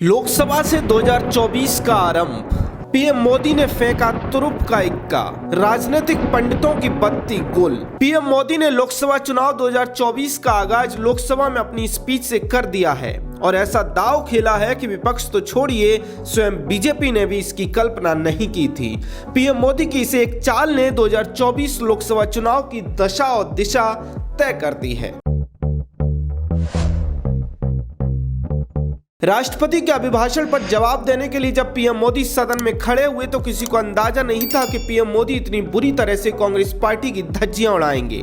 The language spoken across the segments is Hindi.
लोकसभा से 2024 का आरंभ। पीएम मोदी ने फेंका तुरुप का इक्का, राजनीतिक पंडितों की बत्ती गुल। पीएम मोदी ने लोकसभा चुनाव 2024 का आगाज लोकसभा में अपनी स्पीच से कर दिया है और ऐसा दांव खेला है कि विपक्ष तो छोड़िए, स्वयं बीजेपी ने भी इसकी कल्पना नहीं की थी। पीएम मोदी की इसे एक चाल ने 2024 लोकसभा चुनाव की दशा और दिशा तय कर दी है। राष्ट्रपति के अभिभाषण पर जवाब देने के लिए जब पीएम मोदी सदन में खड़े हुए तो किसी को अंदाजा नहीं था कि पीएम मोदी इतनी बुरी तरह से कांग्रेस पार्टी की धज्जियां उड़ाएंगे।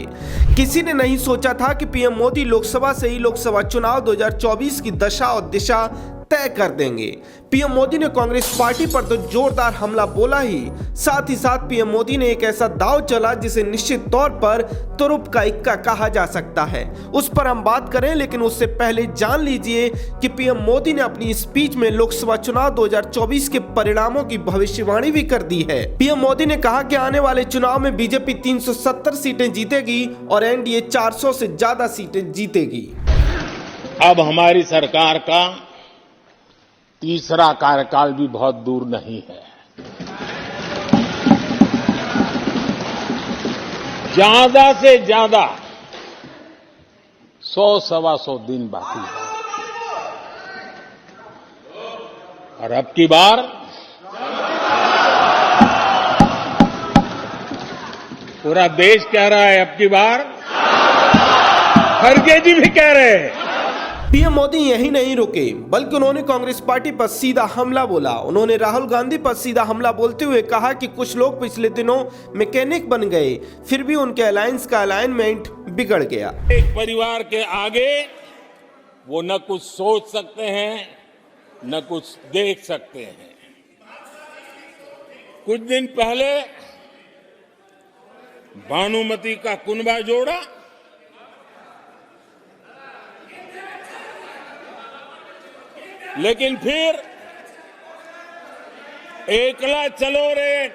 किसी ने नहीं सोचा था कि पीएम मोदी लोकसभा से ही लोकसभा चुनाव 2024 की दशा और दिशा तय कर देंगे। पीएम मोदी ने कांग्रेस पार्टी पर तो जोरदार हमला बोला ही साथ पीएम मोदी ने एक ऐसा दांव चला जिसे निश्चित तौर पर तुरुप का इक्का कहा जा सकता है। उस पर हम बात करें, लेकिन उससे पहले जान लीजिए कि पीएम मोदी ने अपनी स्पीच में लोकसभा चुनाव 2024 के परिणामों की भविष्यवाणी भी कर दी है। पीएम मोदी ने कहा कि आने वाले चुनाव में बीजेपी 370 सीटें जीतेगी और एनडीए 400 से ज्यादा सीटें जीतेगी। अब हमारी सरकार का तीसरा कार्यकाल भी बहुत दूर नहीं है। ज्यादा से ज्यादा 100-125 दिन बाकी है और अब की बार पूरा देश कह रहा है, अब की बार खड़गे जी भी कह रहे हैं। पीएम मोदी यही नहीं रुके, बल्कि उन्होंने कांग्रेस पार्टी पर सीधा हमला बोला। उन्होंने राहुल गांधी पर सीधा हमला बोलते हुए कहा कि कुछ लोग पिछले दिनों मैकेनिक बन गए, फिर भी उनके अलायंस का अलाइनमेंट बिगड़ गया। एक परिवार के आगे वो न कुछ सोच सकते हैं, न कुछ देख सकते हैं। कुछ दिन पहले भानुमति का कुनबा जोड़ा, लेकिन फिर एकला चलो रे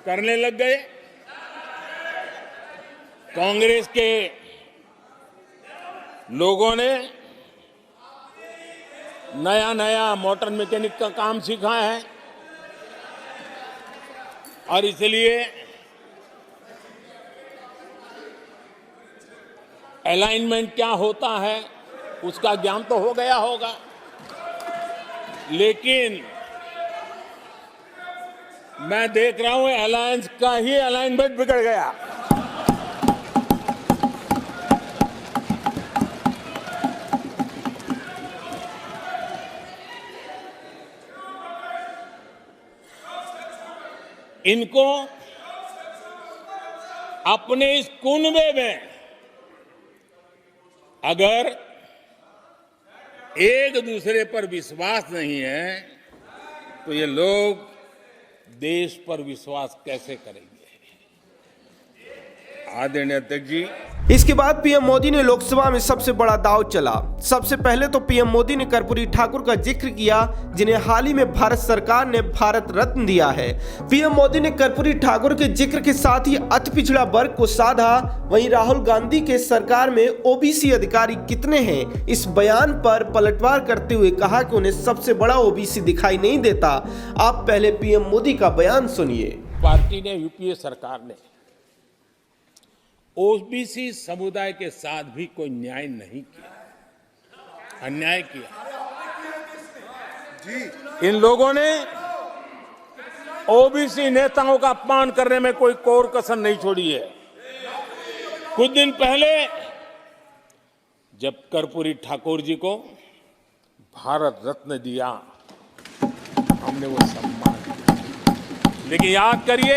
करने लग गए। कांग्रेस के लोगों ने नया मोटर मैकेनिक का काम सीखा है और इसलिए अलाइनमेंट क्या होता है उसका ज्ञान तो हो गया होगा, लेकिन मैं देख रहा हूं अलायंस का ही अलाइनमेंट बिगड़ गया। इनको अपने इस कुनबे में अगर एक दूसरे पर विश्वास नहीं है तो ये लोग देश पर विश्वास कैसे करेंगे। आदरणीय अध्यक्ष जी, इसके बाद पीएम मोदी ने लोकसभा में सबसे बड़ा दांव चला। सबसे पहले तो पीएम मोदी ने कर्पूरी ठाकुर का जिक्र किया, जिन्हें हाल ही में भारत सरकार ने भारत रत्न दिया है। पीएम मोदी ने कर्पूरी ठाकुर के जिक्र के साथ ही अति पिछड़ा वर्ग को साधा। वहीं राहुल गांधी के सरकार में ओबीसी अधिकारी कितने हैं, इस बयान पर पलटवार करते हुए कहा कि उन्हें सबसे बड़ा ओबीसी दिखाई नहीं देता। आप पहले पीएम मोदी का बयान सुनिए। पार्टी ने, यूपीए सरकार ने ओबीसी समुदाय के साथ भी कोई न्याय नहीं किया, अन्याय किया। इन लोगों ने ओबीसी नेताओं का अपमान करने में कोई कोर कसर नहीं छोड़ी है। कुछ दिन पहले जब कर्पूरी ठाकुर जी को भारत रत्न दिया, हमने वो सम्मान किया, लेकिन याद करिए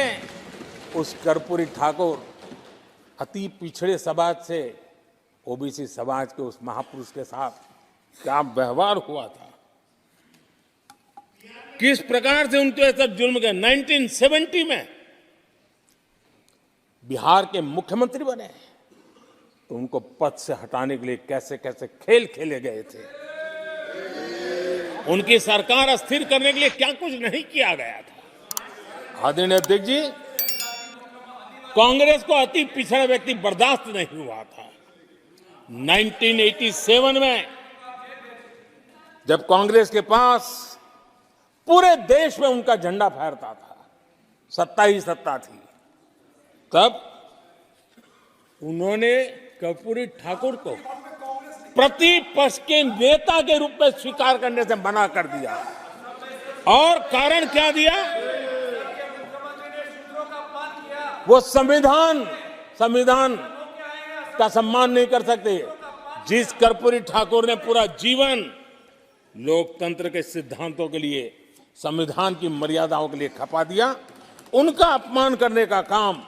उस कर्पूरी ठाकुर अति पिछड़े समाज से ओबीसी समाज के उस महापुरुष के साथ क्या व्यवहार हुआ था, किस प्रकार से उनके साथ जुल्म किया। 1970 में बिहार के मुख्यमंत्री बने तो उनको पद से हटाने के लिए कैसे कैसे खेल खेले गए थे। उनकी सरकार अस्थिर करने के लिए क्या कुछ नहीं किया गया था। आदरणीय अध्यक्ष जी, कांग्रेस को अति पिछड़ा व्यक्ति बर्दाश्त नहीं हुआ था। 1987 में जब कांग्रेस के पास पूरे देश में उनका झंडा फहरता था, सत्ता ही सत्ता थी, तब उन्होंने कर्पूरी ठाकुर को प्रतिपक्ष के नेता के रूप में स्वीकार करने से मना कर दिया। और कारण क्या दिया? वो संविधान का सम्मान नहीं कर सकते। जिस कर्पूरी ठाकुर ने पूरा जीवन लोकतंत्र के सिद्धांतों के लिए, संविधान की मर्यादाओं के लिए खपा दिया, उनका अपमान करने का काम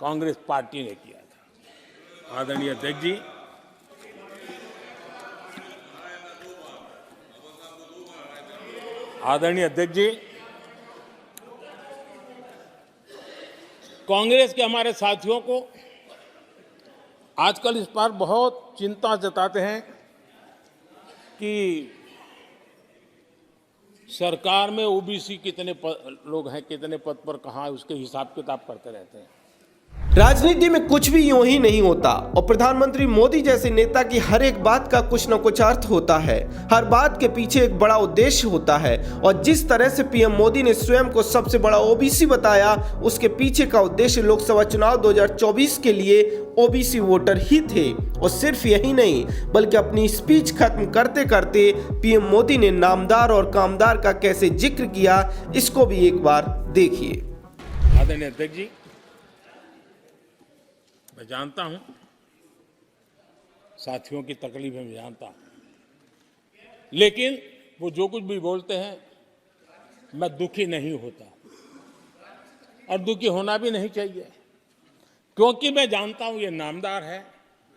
कांग्रेस पार्टी ने किया था। आदरणीय अध्यक्ष जी, कांग्रेस के हमारे साथियों को आजकल इस पर बहुत चिंता जताते हैं कि सरकार में ओबीसी कितने लोग हैं, कितने पद पर कहाँ, उसके हिसाब किताब करते रहते हैं। राजनीति में कुछ भी यूं ही नहीं होता और प्रधानमंत्री मोदी जैसे नेता की हर एक बात का कुछ न कुछ अर्थ होता है। हर बात के पीछे एक बड़ा उद्देश्य होता है और जिस तरह से पीएम मोदी ने स्वयं को सबसे बड़ा ओबीसी बताया, उसके पीछे का उद्देश्य लोकसभा चुनाव 2024 के लिए ओबीसी वोटर ही थे। और सिर्फ यही नहीं, बल्कि अपनी स्पीच खत्म करते करते पीएम मोदी ने नामदार और कामदार का कैसे जिक्र किया, इसको भी एक बार देखिए। आदरणीय अध्यक्ष जी, मैं जानता हूं साथियों की तकलीफें, मैं जानता हूं, लेकिन वो जो कुछ भी बोलते हैं मैं दुखी नहीं होता और दुखी होना भी नहीं चाहिए, क्योंकि मैं जानता हूं ये नामदार है,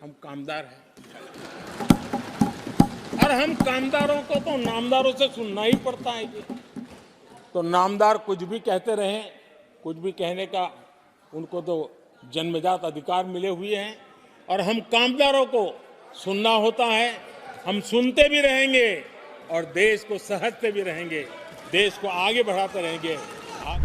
हम कामदार हैं और हम कामदारों को तो नामदारों से सुनना ही पड़ता है। तो नामदार कुछ भी कहते रहें, कुछ भी कहने का उनको तो जन्मजात अधिकार मिले हुए हैं और हम कामदारों को सुनना होता है। हम सुनते भी रहेंगे और देश को सहजते भी रहेंगे, देश को आगे बढ़ाते रहेंगे।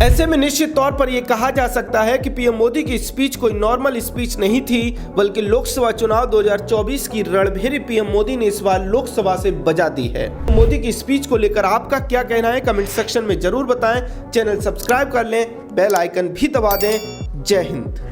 ऐसे में निश्चित तौर पर यह कहा जा सकता है कि पीएम मोदी की स्पीच कोई नॉर्मल स्पीच नहीं थी, बल्कि लोकसभा चुनाव 2024 की रणभेरी पीएम मोदी ने इस बार लोकसभा से बजा दी है। मोदी की स्पीच को लेकर आपका क्या कहना है, कमेंट सेक्शन में जरूर बताएं। चैनल सब्सक्राइब कर लें, बेल आइकन भी दबा दें। जय हिंद।